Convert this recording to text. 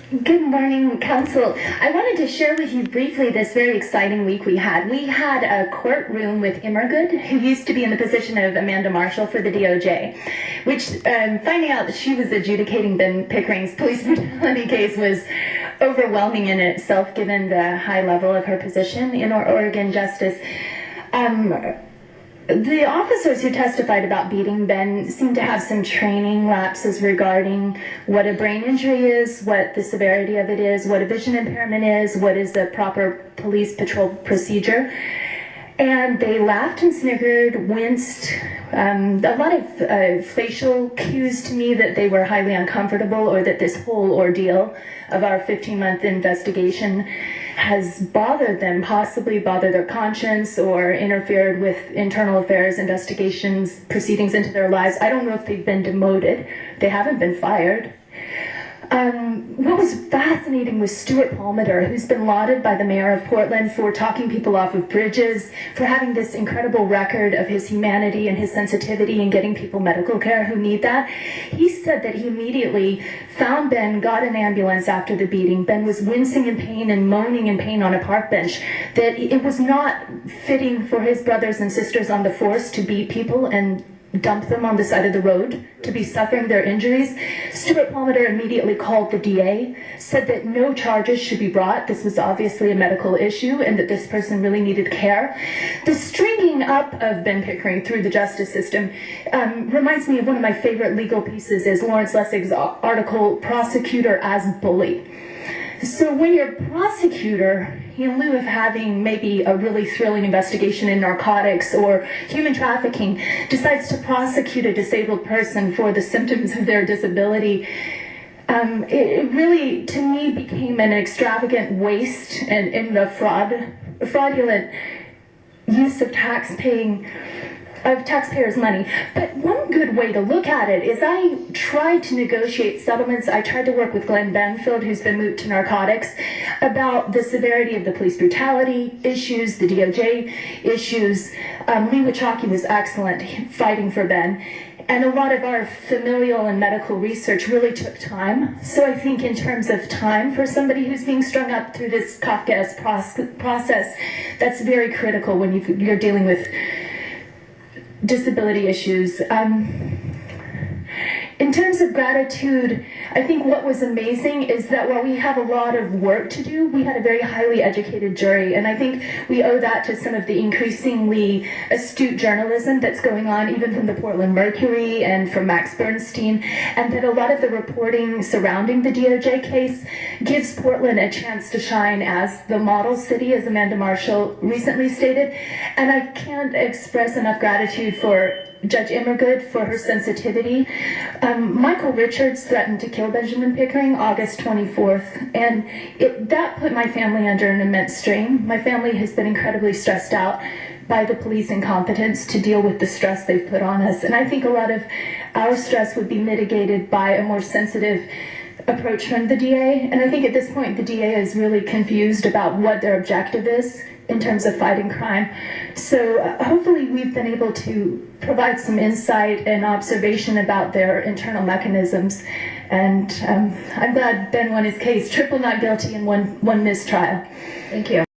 Good morning, Council. I wanted to share with you briefly this very exciting week we had. We had a courtroom with Immergood, who used to be in the position of Amanda Marshall for the DOJ, which finding out that she was adjudicating Ben Pickering's police brutality case was overwhelming in itself, given the high level of her position in our Oregon justice. The officers who testified about beating Ben seem to have some training lapses regarding what a brain injury is, what the severity of it is, what a vision impairment is, what is the proper police patrol procedure. And they laughed and sniggered, winced, a lot of facial cues to me that they were highly uncomfortable, or that this whole ordeal of our 15-month investigation has bothered them, possibly bothered their conscience or interfered with internal affairs investigations, proceedings into their lives. I don't know if they've been demoted. They haven't been fired. What was fascinating was Stuart Palmater, who's been lauded by the mayor of Portland for talking people off of bridges, for having this incredible record of his humanity and his sensitivity in getting people medical care who need that. He said that he immediately found Ben, got an ambulance after the beating. Ben was wincing in pain and moaning in pain on a park bench, that it was not fitting for his brothers and sisters on the force to beat people and dump them on the side of the road to be suffering their injuries. Stuart Palmater immediately called the DA, said that no charges should be brought. This was obviously a medical issue and that this person really needed care. The stringing up of Ben Pickering through the justice system reminds me of one of my favorite legal pieces, is Lawrence Lessig's article, Prosecutor as Bully. So when your prosecutor, in lieu of having maybe a really thrilling investigation in narcotics or human trafficking, decides to prosecute a disabled person for the symptoms of their disability, it really, to me, became an extravagant waste and a fraudulent use of taxpayers' money. But one good way to look at it is I tried to negotiate settlements. I tried to work with Glenn Banfield, who's been moved to narcotics, about the severity of the police brutality issues, the DOJ issues. Lee Wachowski was excellent fighting for Ben. And a lot of our familial and medical research really took time. So I think in terms of time for somebody who's being strung up through this Kafkaesque process, that's very critical when you're dealing with disability issues. In terms of gratitude, I think what was amazing is that while we have a lot of work to do, we had a very highly educated jury, and I think we owe that to some of the increasingly astute journalism that's going on, even from the Portland Mercury and from Max Bernstein, and that a lot of the reporting surrounding the DOJ case gives Portland a chance to shine as the model city, as Amanda Marshall recently stated. And I can't express enough gratitude for Judge Immergood for her sensitivity. Michael Richards threatened to kill Benjamin Pickering August 24th, and that put my family under an immense strain. My family has been incredibly stressed out by the police incompetence to deal with the stress they've put on us, and I think a lot of our stress would be mitigated by a more sensitive approach from the DA, and I think at this point the DA is really confused about what their objective is in terms of fighting crime. So hopefully we've been able to provide some insight and observation about their internal mechanisms, and I'm glad Ben won his case, triple not guilty and one mistrial. Thank you.